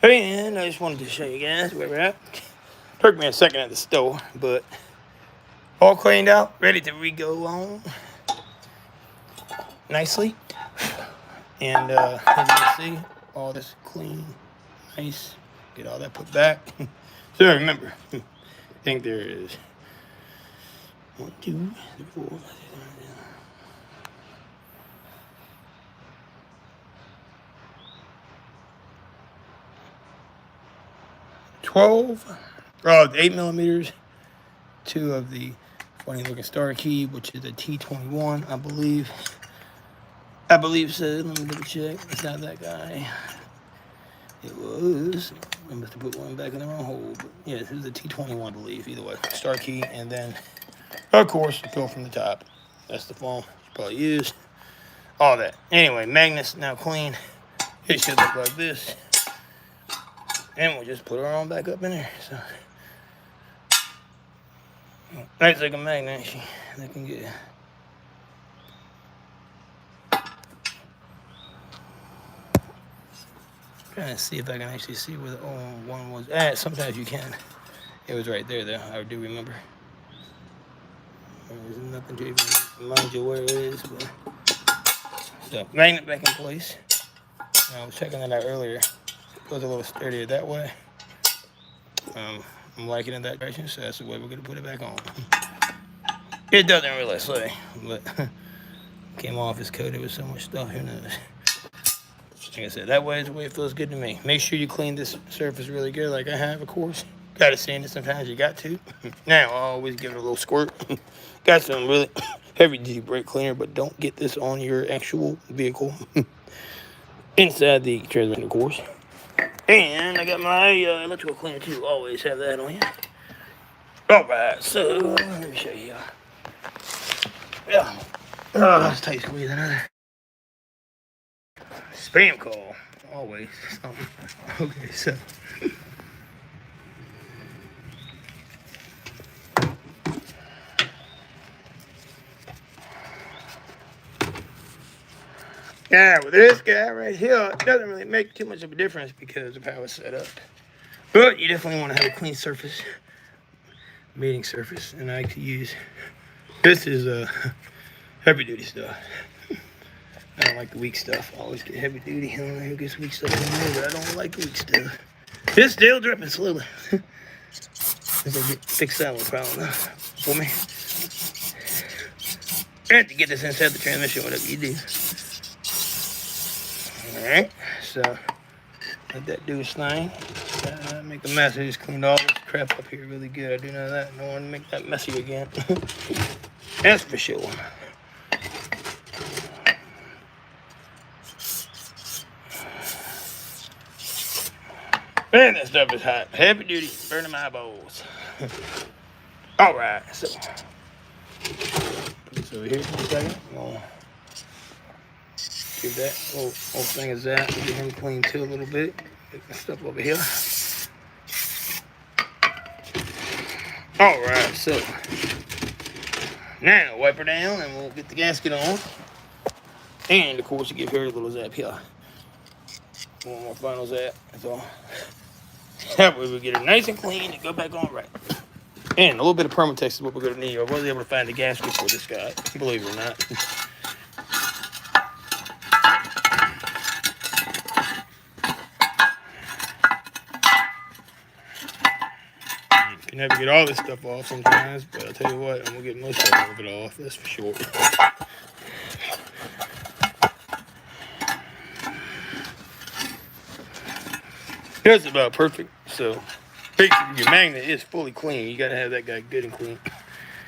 And I just wanted to show you guys where we're at. Took me a second at the store, but all cleaned out, ready to re-go on nicely. And as you can see, all this clean, nice. Get all that put back. So remember, I think there is 1, 2, 3, 4, 12, 8 millimeters, 2 of the funny looking star key, which is a T21, I believe. So. Let me double check. It's not that guy. It was. I must have put one back in the wrong hole. But yeah, this is a T21, I believe. Either way, star key, and then, of course, the fill from the top. That's the foam you probably use. All that. Anyway, magnets now clean. It should look like this. And we'll just put her on back up in there. So, nice like a magnet. That can get. Trying to see if I can actually see where the old one was at. Sometimes you can. It was right there, though. I do remember. There's nothing to even remind you where it is. But. So, magnet back in place. Now, I was checking that out earlier. It was a little sturdier that way. I'm liking it that direction, so that's the way we're going to put it back on. It doesn't really say, but came off as coated with so much stuff. Who knows? Like I said, that way is the way it feels good to me. Make sure you clean this surface really good, like I have, of course. Got to sand it sometimes, you got to. Now, I always give it a little squirt. Got some really heavy-duty brake cleaner, but don't get this on your actual vehicle. Inside the transmission, of course. And I got my electrical cleaner, too. Always have that on you. Alright, so let me show you. Yeah. Oh, that's tight squeeze, another. Spam call, always. Okay, so. Now, with this guy right here, it doesn't really make too much of a difference because of how it's set up. But you definitely want to have a clean surface, mating surface, and I like to use, this is heavy duty stuff. I don't like the weak stuff. I always get heavy duty. I don't know who gets weak stuff in there, but I don't like the weak stuff. It's still dripping slowly. It's gonna get fixed that one problem for me. I have to get this inside the transmission, whatever you do. Alright, so let that do its thing. Make a mess. I just cleaned all this crap up here really good. I do know that. I don't want to make that messy again. That's for sure. Man, that stuff is hot. Heavy duty, burning my eyeballs. Alright, so put this over here for a second. We'll give that whole thing of that. Get him clean too a little bit. Get the stuff over here. Alright, so now wipe her down and we'll get the gasket on. And of course, you give her a little zap here. One more final zap, that's all. That way we get it nice and clean and go back on right. And a little bit of Permatex is what we're going to need. I wasn't able to find the gasket for this guy, believe it or not. You can never get all this stuff off sometimes, but I'll tell you what, I'm going to get most of it off, that's for sure. That's about perfect. So basically your magnet is fully clean. You gotta have that guy good and clean.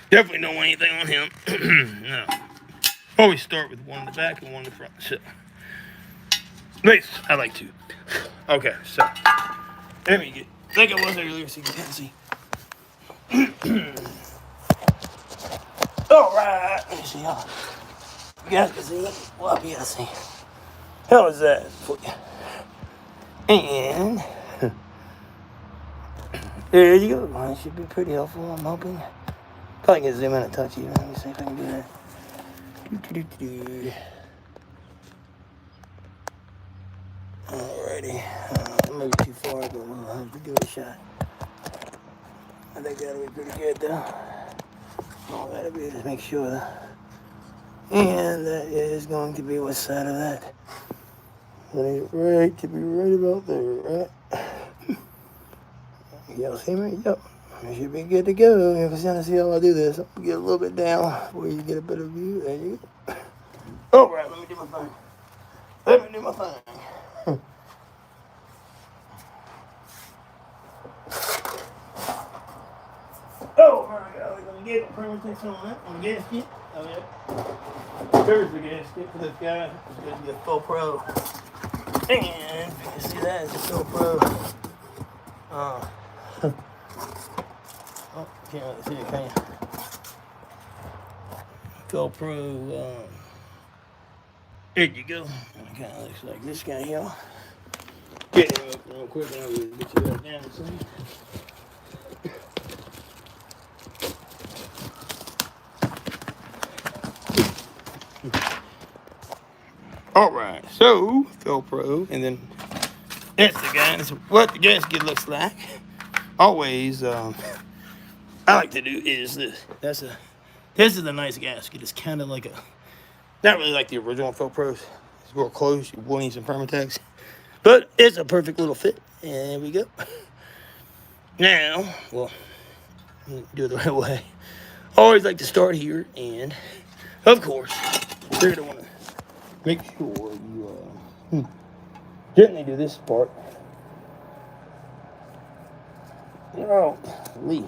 Definitely don't want anything on him. No. Always start with one in the back and one in the front. So at least I like to. Okay, so let me get like I was earlier so you can see. Alright, let me see how you guys can see. Well up here, see. How is that for you? And there you go. Well, it should be pretty helpful, I'm hoping. Probably can zoom in and touch you. Let me see if I can do that. Alrighty. maybe too far, but we'll have to give it a shot. I think that'll be pretty good though. All that'll be is make sure that. And that is going to be what side of that. I need it right to be right about there, right? Y'all see me? Yep. I should be good to go. If it's gonna see how I do this, I'll get a little bit down where you get a better view. There you go. All right, let me do my thing. Let me do my thing. Oh my God, we're gonna get permutation on that, on the gasket. Oh yeah. There's the gasket for this guy. It's going to be a full pro. And you can see that it's a full pro. Oh, can't really see it, can you? Full pro. There you go. It kind of looks like this guy here. Get him up real quick and I'll get you that down and see. All right, so Velcro, and then that's the guy. That's what the gasket looks like. Always, I like to do is this. This is a nice gasket. It's kind of like a, not really like the original Velcros. It's real close. You will need some Permatex, but it's a perfect little fit. And there we go. Now, well, do it the right way. Always like to start here, and of course, you're gonna want to make sure you gently do this part. Oh, Lee,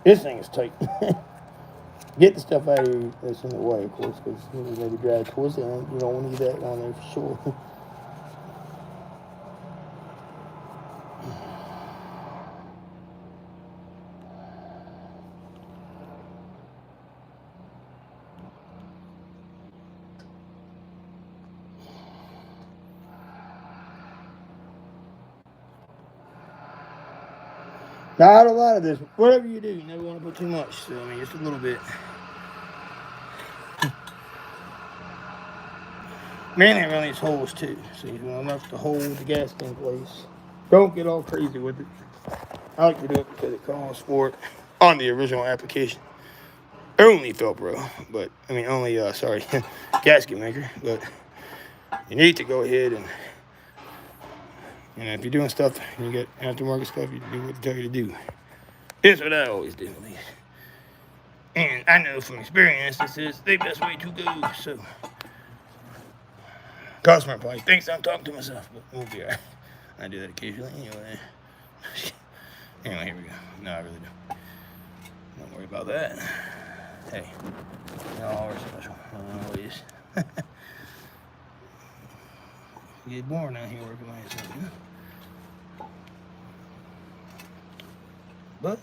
this thing is tight. Get the stuff out of here that's in the way, of course, because you maybe drag towards the end. You don't want to get that on there for sure. Not a lot of this. Whatever you do, you never want to put too much. So, I mean, just a little bit. Mainly around these holes, too. So you want enough to hold the gasket in place. Don't get all crazy with it. I like to do it because it calls for it on the original application. Only Velcro, but, I mean, only, gasket maker. But you need to go ahead and, if you're doing stuff and you get aftermarket stuff, you do what they tell you to do. That's what I always do, at least. And I know from experience this is the best way to go, so. Customer probably thinks I'm talking to myself, but we'll be alright. I do that occasionally anyway. Anyway, here we go. No, I really don't. Don't worry about that. Hey, y'all are special. Always. Get boring out here working by yourself, you know? But,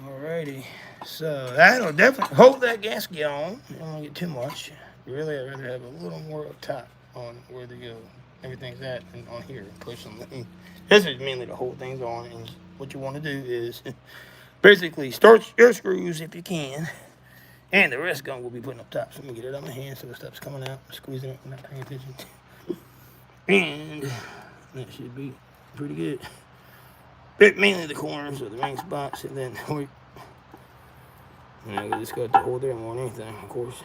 alrighty. So, that'll definitely hold that gasket on. You don't want to get too much. Really, I'd rather have a little more up top on where to go. Everything's at and on here. Push them. This is mainly to hold things on. And what you want to do is basically start your screws if you can. And the rest gun will be putting up top. So, let me get it on my hand so the stuff's coming out. Squeezing it, not paying attention. And that should be pretty good. But mainly the corners or the main spots, and then we just got to hold there more than anything, of course.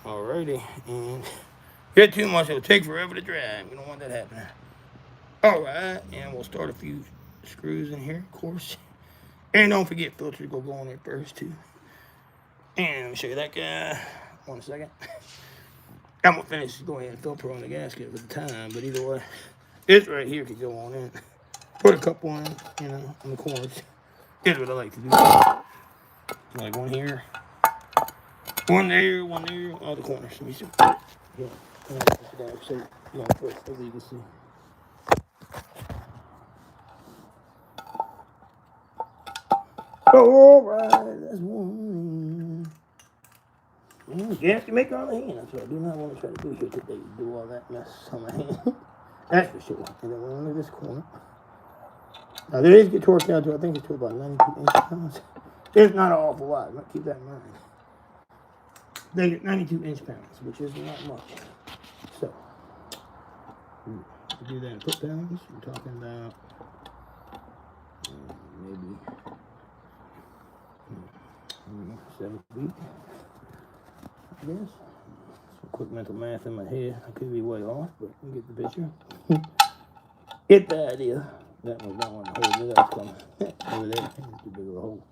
Alrighty, and get too much, it'll take forever to dry. We don't want that happening. Alright, and we'll start a few screws in here, of course. And don't forget filter to go on there first too. And let me show you that guy. 1 second. I'm gonna finish. Go ahead and filter on the gasket for the time, but either way, this right here could go on in. Put a couple in, on the corners. Here's what I like to do. Like one here, one there, all the corners. Let me see. Yeah, so you can see. All right, that's one. Gasket maker on the hand. That's what I do not want to try to do here today. Do all that mess on my hand. That's for sure. And then we're under this corner. Now, they get torqued down to, I think it's to about 92 inch-pounds. It's not an awful lot, but keep that in mind. They get 92 inch-pounds, which is not much. So, to do that in foot pounds, we're talking about maybe 7 feet, I guess. Some quick mental math in my head. I could be way off, but you get the picture. Get the idea. That was not one hole that was coming over there. Too big of a hole.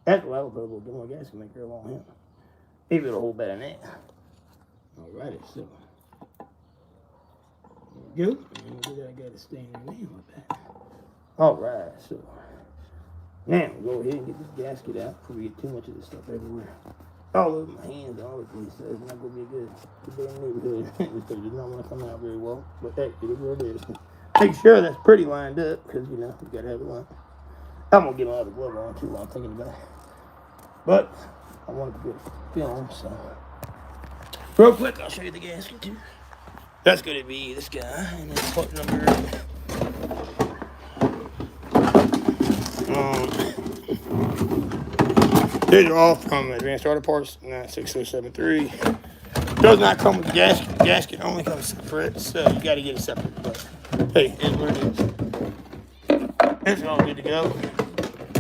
That's why I will put a little bit more gasket maker along here. Maybe it'll hold better than that. Alrighty, so there we go. And I got it staying in there with that. Alright, so now we'll go ahead and get this gasket out before we get too much of this stuff everywhere. All over my hands, all over the place. So it's not going to be a good neighborhood. This does not want to come out very well. But hey, it is what it is. Make sure that's pretty lined up, because, you know, you got to have it lined. I'm going to get my other glove on, too, while I'm thinking about it. But I wanted to get film, so. Real quick, I'll show you the gasket, too. That's going to be this guy, and then part number. These are all from Advanced Auto Parts 96073. Does not come with the gasket. The gasket only comes separate, so you got to get it separate. But hey, it's what it is. It's all good to go.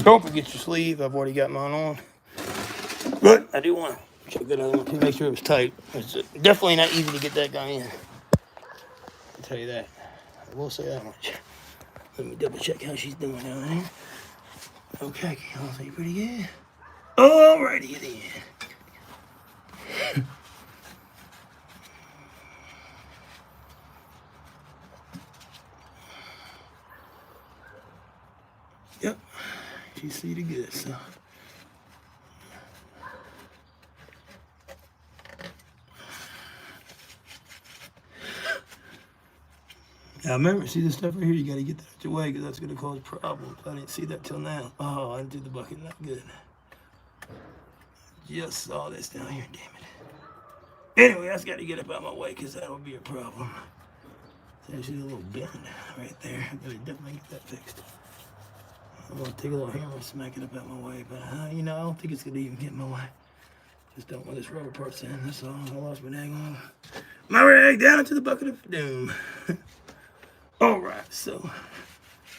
Don't forget your sleeve. I've already got mine on. But I do want to check that other one to make sure it was tight. It's definitely not easy to get that guy in. I'll tell you that. I will say that much. Let me double check how she's doing down there. Okay, I'll say pretty good. Alrighty then. Yep, she's seated good, so. Now remember, see this stuff right here, you gotta get that out your way because that's gonna cause problems. I didn't see that till now. Oh, I didn't do the bucket, not good. Just saw this down here, damn it. Anyway, I just gotta get up out my way because that would be a problem. There's actually a little bend right there. I gotta definitely get that fixed. I'm gonna take a little hammer and smack it up out my way, but you know, I don't think it's gonna even get in my way. Just don't want this rubber parts in, that's all. I lost my rag down into the bucket of doom. Alright, so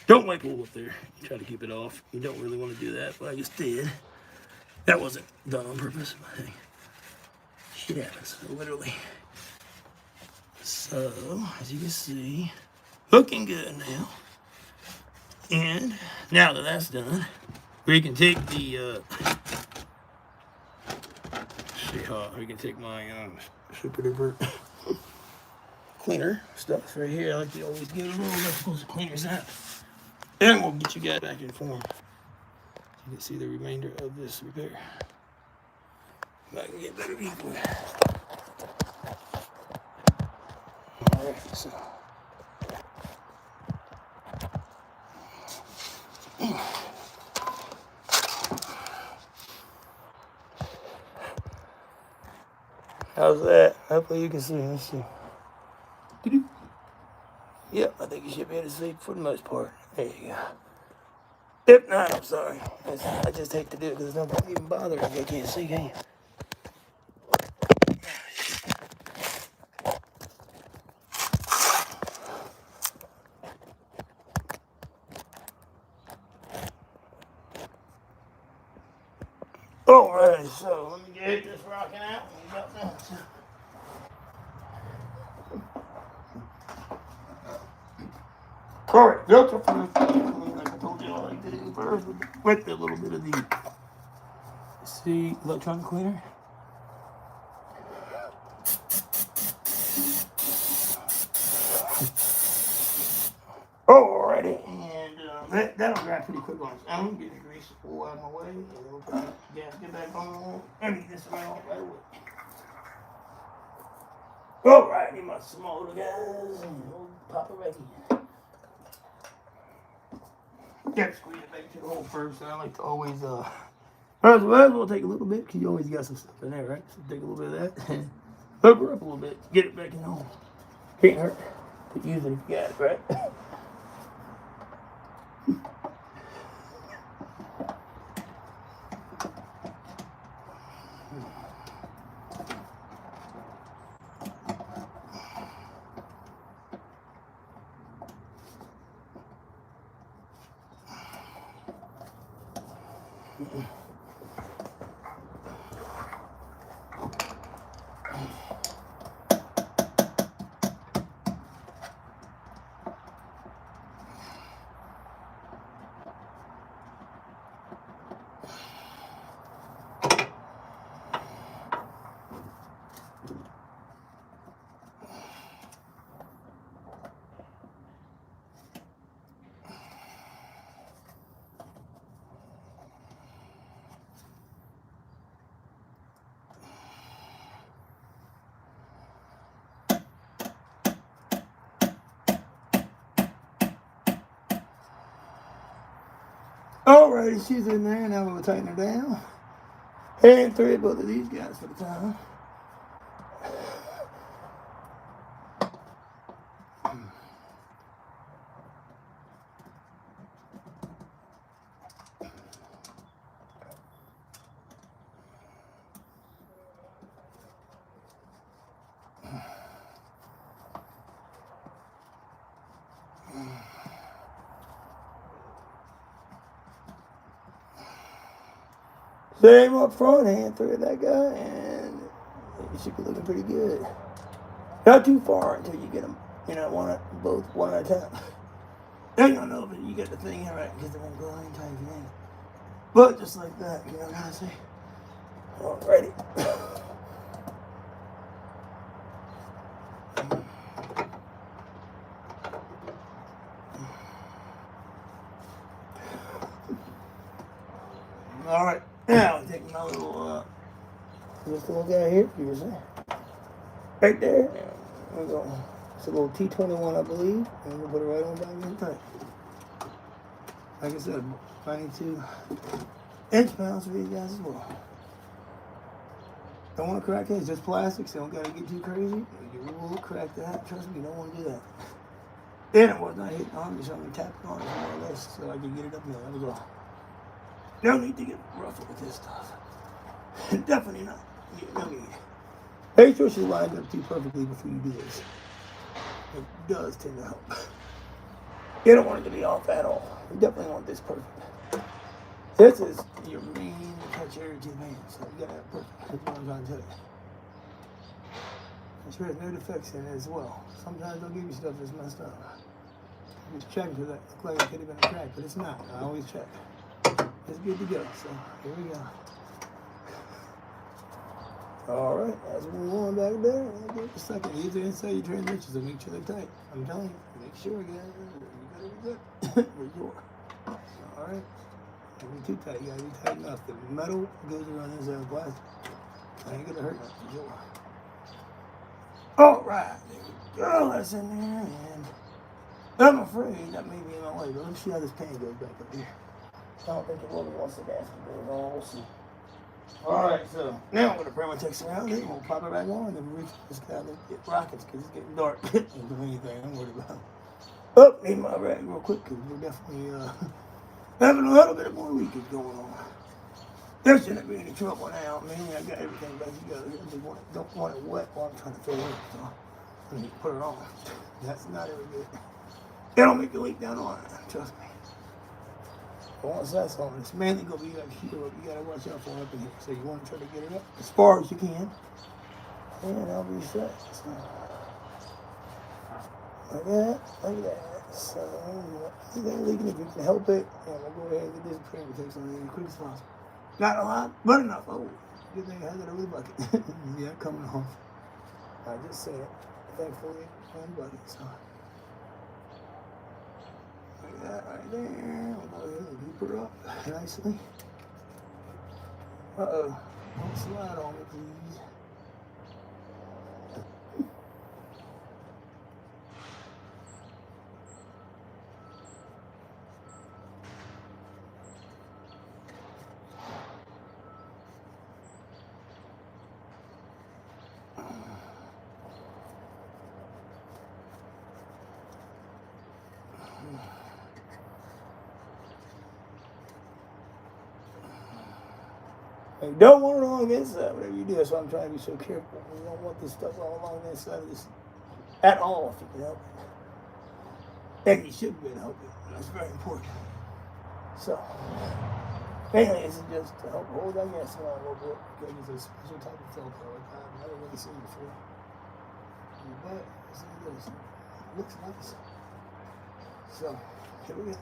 don't wipe all up there. Try to keep it off. You don't really want to do that, but I just did. That wasn't done on purpose, but hey, shit happens, literally. So, as you can see, looking good now. And now that that's done, we can take the we can take my super duper cleaner stuff right here. I like to always get a little electrical cleaners out. And we'll get you guys back in form. You can see the remainder of this repair. If I can get better people. Alright, so. How's that? Hopefully you can see. Let's see. Yep, I think you should be able to see for the most part. There you go. If not, I'm sorry. I just hate to do it because there's no point even bothering if you can't see, can you? Alright, so let me get this rocking out and we got that. Alright, filter first. Like I told you, I like to do first with a little bit of the electronic cleaner. Alrighty, and that'll dry pretty quick on its own. Get the grease pull out of my way, and we'll put the gasket back on. Empty this around right away. Alrighty, my small little guys, and we'll pop it back in. Yeah, squeeze it back to the hole first. I like to always, we'll take a little bit, because you always got some stuff in there, right? So take a little bit of that, and hook her up a little bit, get it back in the hole. Can't hurt to use it if you got it, right? Alrighty, she's in there. Now we'll tighten her down. And thread both of these guys for the time. Same up front, hand thread that guy, and it should be looking pretty good. Not too far until you get them, both one at a time. Then you'll know if you get the thing in right, because it won't go any tight if you ain't. But just like that, you know what I'm saying? Alrighty. Alright, now I'll take my little, this little guy here, you can see. Right there. There we go. It's a little T21, I believe. And we'll put it right on back in tight. Like I said, 92 inch pounds for these guys as well. Don't want to crack it, it's just plastic, so don't gotta get too crazy. You will crack that, trust me, you don't want to do that. Then it was not hitting on me, so I'm going to tap it on it more or less so I can get it up there. That was all. No need to get rough with this stuff. Definitely not. No need. Make sure she lines up too perfectly before you do this. It does tend to help. You don't want it to be off at all. You definitely want this perfect. This is your main touch area to the man, so you gotta have it perfect. That's what I'm trying to tell you. Make sure there's no defects in it as well. Sometimes they'll give you stuff that's messed up. Just check because that looks like it could have been a crack, but it's not. I always check. It's good to go. So here we go. All right, as we move on back there, I'll give it a second. These are inside your transmissions, so make sure they're tight. I'm telling you, make sure, guys. You gotta be good. For sure. All right. Don't be too tight. You gotta be tight enough. The metal goes around this other plastic. I ain't gonna hurt nothing, for sure. All right, there we go. That's in there, and I'm afraid that may be in my way, but let's see how this pan goes back up here. I don't think it really wants the gasket to go on. We'll see. Alright, so now I'm going to bring my text around it and we'll pop it back on and then reach this guy and get rockets because it's getting dark. Don't do anything I'm worried about. Oh, need my rag real quick because we're definitely having a little bit more leakage going on. There shouldn't be any trouble now. I mean, I got everything back together. I just don't want it wet while I'm trying to fill it. So I need to put it on. That's not ever good. It'll make the leak down on it. Trust me. But once that's on, it's mainly going to be up here. You got to watch out for it up in here. So you want to try to get it up as far as you can. And I'll be set. So, like that. Like that. So, anything leaking, if you can help it, and we'll go ahead and get this print protection on as quick as possible. Not a lot, but enough. Oh, good thing I had it over the bucket. Yeah, coming off. I just said it. Thankfully, on the bucket. So, like that right there. We'll go ahead and deep her up nicely. Uh-oh. Don't slide on me, please. You don't want it on the inside, whatever you do. That's why I'm trying to be so careful. You don't want this stuff all along the inside of this at all if you can help it. And you should be able to help it. That's very important. So, Mainly, it's just to help hold that gas on a little bit because it's a special type of filter like I've never really seen before. But see this, it looks nice. So here we go.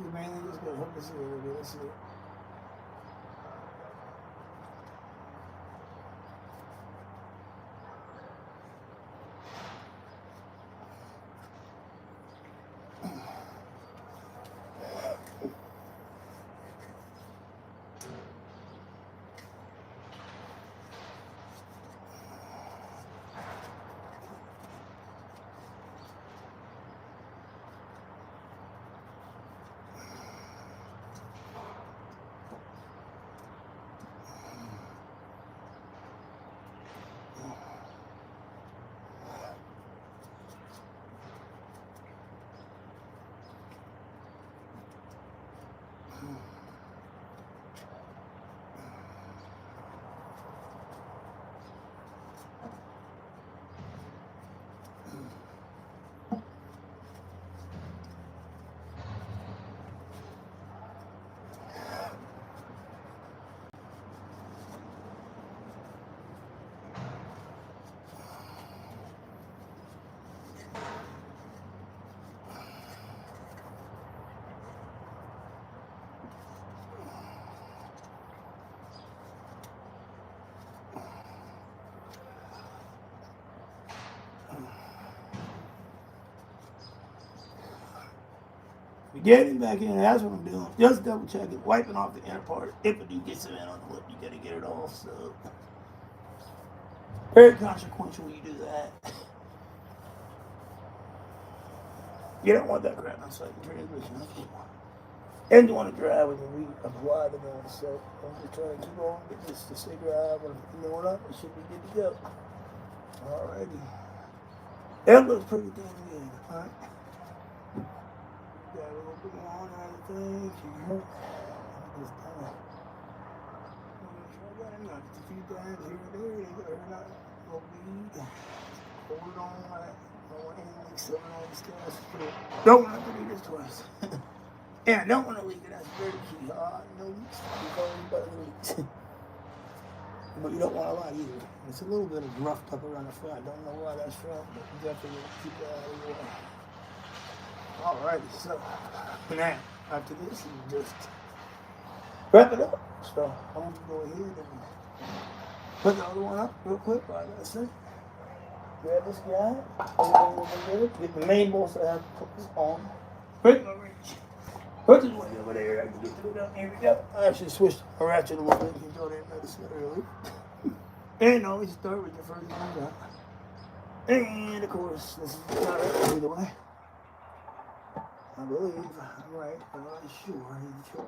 We mainly just gonna hook this in a little bit. Let's see it. Getting back in, that's what I'm doing. Just double checking, wiping off the inner part. If it do get some in on the lip, you gotta get it off. So, very consequential when you do that. You don't want that crap inside the transmission. And you want to drive when you reapply the gun. So, I'm just trying to keep on, get this to stay dry. When I'm doing up, it should be good to go. Alrighty. That looks pretty damn good. Alright. Got a little bit more on everything here. Just kind of make sure I got it knocked a few times here and there. They got her not no bleed. Hold it on like no one like selling all this stuff. Don't want to do this twice. Yeah, don't want to leak it. That's very key. No leaks. You've already got leaks. But you don't want a lot either. It's a little bit of roughed up around the front. Don't know why that's from, but you definitely keep that out of the way. Alrighty, so now after this, you just wrap it up. So I'm gonna go ahead and put the other one up real quick. Like I said, grab this guy, everything will be good. Get the main bolts that I have to put this on. Break my wrench. Put this one over there. I can get through down. Here we go. I actually switched a ratchet a little bit. You know that medicine earlier. And always start with your first one out. And of course, this is not right either way. I believe I'm right, but I'm not sure.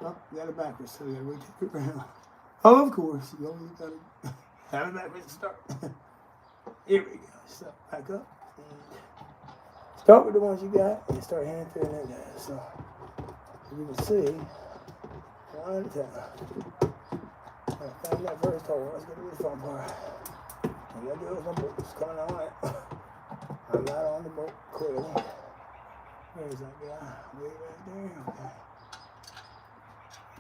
Oh, you got it backwards, so you gotta rotate it around. Oh, of course, you always gotta have it backwards to start. Here we go. So back up and start with the ones you got and start handing through that guy. So as you can see, one at a time. I found that first hole. Let's get to this fun part. All you gotta do is my boat's coming on it. I'm not on the boat, clearly. There's that guy, way right there, okay.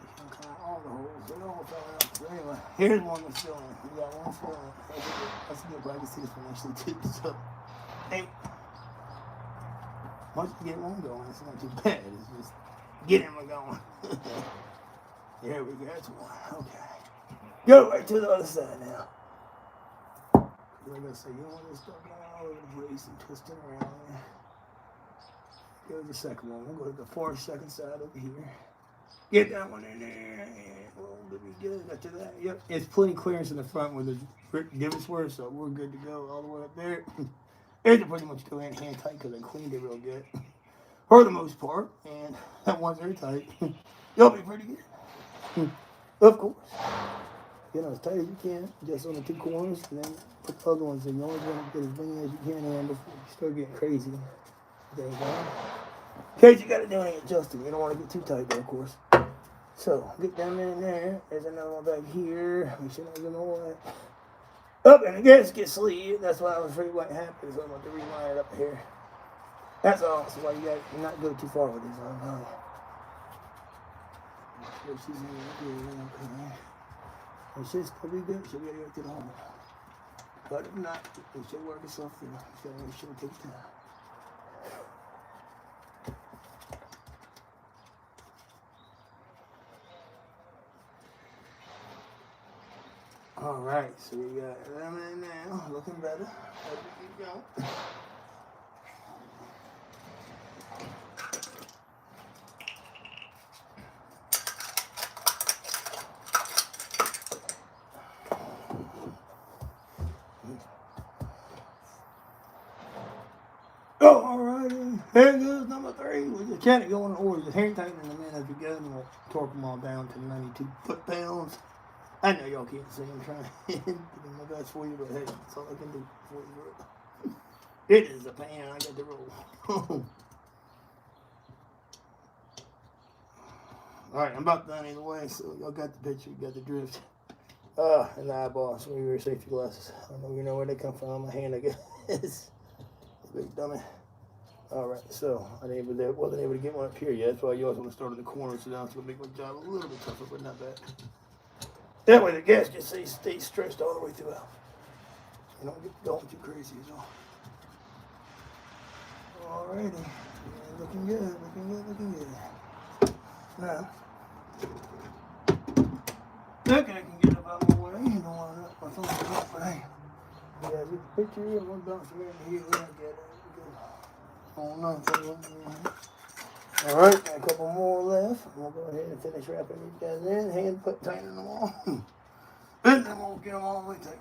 You can count all the holes, they all fell out. So anyway, here's one that's filling. We got one filling. That's good, but I can see this one actually too. So, hey, once you get one going, it's not too bad. It's just getting one going. There we go, that's one, okay. Go right to the other side now. Like I say, you don't want this stuff going all over the place and twisting around there. Go to the second one. We'll go to the 4-second side over here. Get that one in there. And we'll be good after that. Yep. It's plenty clearance in the front where the divots were, so we're good to go all the way up there. It's pretty much go in hand tight because I cleaned it real good. For the most part. And that one's very tight. You'll be pretty good. Of course. Get as tight as you can, just on the 2 corners, and then put the other ones in. You always want to get as many as you can in before you start getting crazy. There you go. In case you got to do any adjusting, you don't want to get too tight there, of course. So, get down in there. There's another one back here. Make sure there's no way. Up, and the gasket sleeve. That's why I was afraid what happened, so I'm going to reline it up here. That's all. So why you got to not go too far with this. She's in there, okay. And she's gonna be good. She'll be able to get to the home. But if not, it should work itself through. It should take time. All right, so we got 11 now, looking better. As we keep going. Oh, all righty. Here goes number 3. We just can't go in order. Just hand tightening them in as we go, and we'll torque them all down to 92 foot-pounds. I know y'all can't see. I'm trying to do my best for you, but hey, that's all I can do for you. It is a pan. I got the roll. All right, I'm about done either way, so y'all got the picture. You got the drift. And the eyeball. So we wear safety glasses. I don't know if you know where they come from. My hand, I guess. Big dummy. All right, so I wasn't able to get one up here yet. That's why you always want to start in the corner, so now it's going to make my job a little bit tougher, but not bad. That way the gasket stays stretched all the way throughout. You don't get going too crazy, is all. All righty. Yeah, looking good, looking good, looking good. Now, think I can get up out of my way. You don't want to knock my phone up, but hey. Yeah, get the picture and we'll bounce around here. We don't get it. Oh, no. All right, got a couple more left. We'll go ahead and finish wrapping these guys in. Hand put tightening them all. And then we'll get them all the way tight.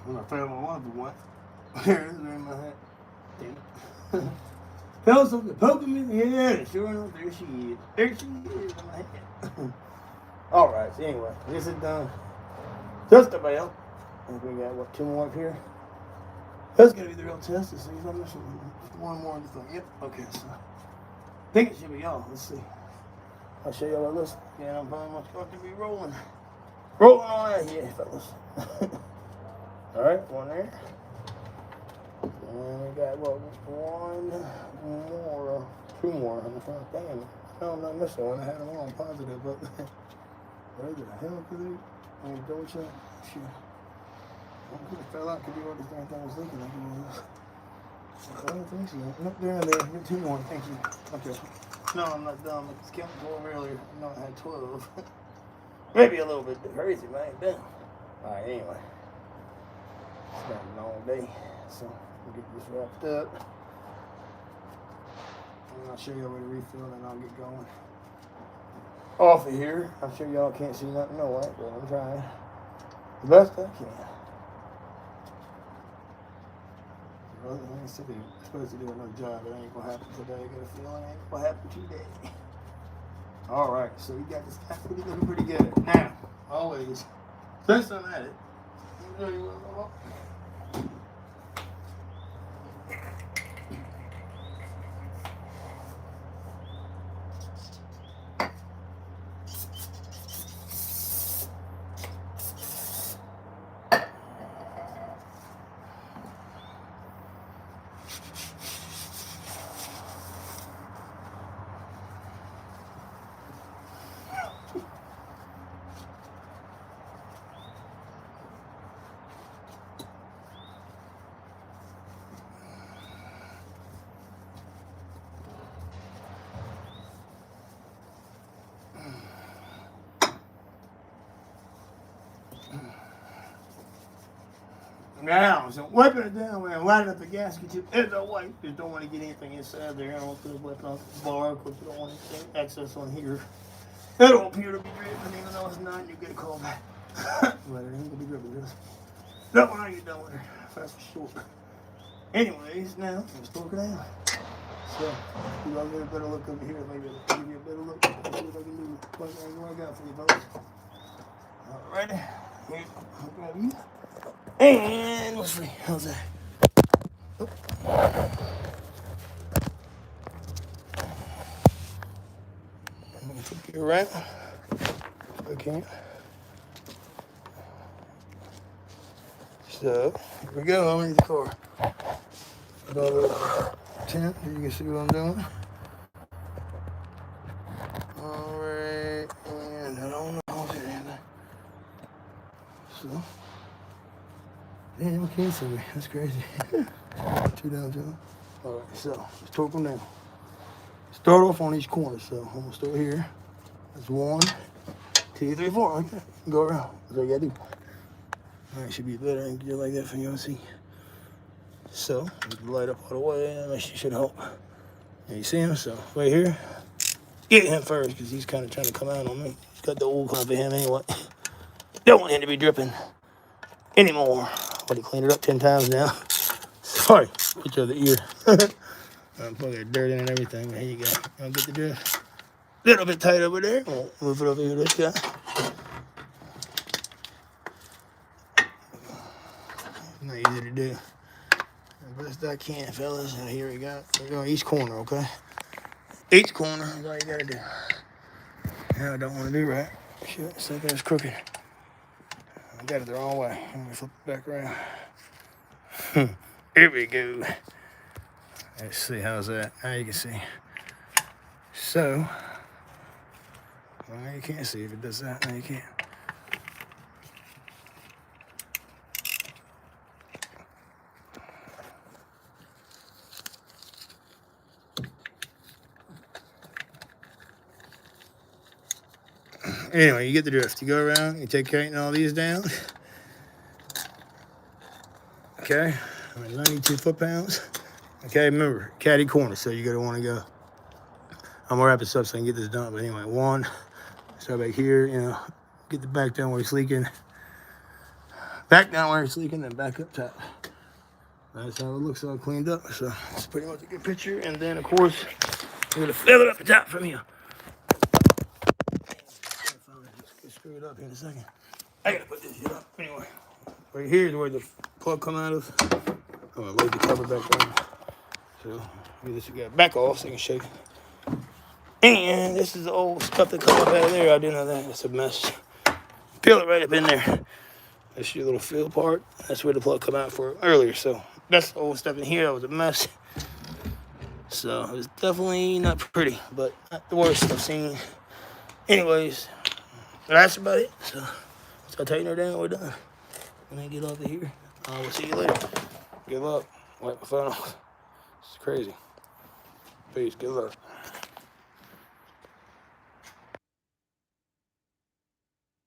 When I found my one, but what? There it is in my hat. Damn it. Felt something poking me in the head. Sure enough, there she is. There she is in my hat. Alright, so anyway, this is done. Just about. I think we got, what, 2 more up here? That's going to be the real test to see if I'm missing one more in the thing. Yep, okay, so. I think it should be all. Let's see. I'll show you all this. Yeah, I'm pretty much going to be rolling. Rolling on out here, fellas. Alright, one there. And we got, what, 1 more, 2 more on the front. Damn it. No, I'm not missing one. I had them all positive, but where the hell could they? I'm going to double check. Sure. I could have fell out. Could be what the damn thing was leaking. I don't think so. Nope, there and there. Get 2 more. Thank you. Okay. No, I'm not done. I was counting 12 earlier. No, I had 12. Maybe a little bit crazy, but I ain't done. Alright, anyway. It's been a long day, so we'll get this wrapped up. And I'll show you where to refill, and I'll get going. Off of here. I'm sure y'all can't see nothing, no way, but I'm trying the best I can. I'm supposed to do another job, but it ain't gonna happen today. I got a feeling it ain't gonna happen today. Alright, so we got this looking pretty good. Now, always, since I'm at it, let me show you what I'm about. Now, so wiping it down and lining up the gasket too. There's a wipe. Just don't want to get anything inside there. I don't want to wipe off the bar because you don't want anything excess on here. It don't appear to be dripping, even though it's not. You get a call back. But it ain't gonna be dripping. That one, how you done with her? Fast and short. Anyways, now let's torque it out. So, you want to get a better look over here? Maybe I'll give you a better look. See what I can do. What I got for you, folks. Alrighty. And let's see. How's that? I'm gonna flip you around if I can. So, here we go. I'm in the car. Put all the tent so you can see what I'm doing. Alright, and I don't know how to do anything. So, damn, I can't see me. That's crazy. 2 down, 2. Alright, so let's torque them down. Start off on each corner. So I'm gonna start here. That's 1, 2, 3, 4. Like that. Go around. That's what you gotta do. Alright, should be better and do it like that for you to see. So, light up all the way, and that should help. And you see him? So, right here, get him first, because he's kind of trying to come out on me. He's got the old clump of him anyway. Don't want him to be dripping anymore. But he cleaned it up 10 times now. Sorry, picture of the ear. I'm putting dirt in and everything, but here you go. I'll get the drift. A little bit tight over there. We'll move it over here to this guy. Not easy to do. Best I can, fellas. And here we go. We're going each corner, okay? Each corner is all you gotta do. Now I don't want to do right. Shit, something's crooked. I got it the wrong way. I'm gonna flip it back around. Here we go. Let's see, how's that? Now you can see. So, well, you can't see if it does that. Now you can't. Anyway, you get the drift. You go around, you take care of all these down. Okay, I'm at 92 foot-pounds. Okay, remember, caddy corner, so you're gonna wanna go. I'm gonna wrap this up so I can get this done, but anyway, 1, start back here, you know, get the back down where it's leaking. Back down where it's leaking, then back up top. That's how it looks all cleaned up, so it's pretty much a good picture. And then, of course, we're gonna fill it up the top from here. Get screwed up here in a second. I gotta put this shit up. Anyway, right here is where the plug come out of. I'm gonna lay the cover back on. So, get this back off so I can shake it. And this is the old stuff that comes up out of there. I didn't know that. It's a mess. Peel it right up in there. That's your little fill part. That's where the plug come out for earlier. So that's the old stuff in here. That was a mess. So it was definitely not pretty, but not the worst I've seen. Anyways, that's about it. So I'll tighten her down. We're done. When I get off of here, we'll see you later. Give up. Wipe my phone off. It's crazy. Peace. Good luck.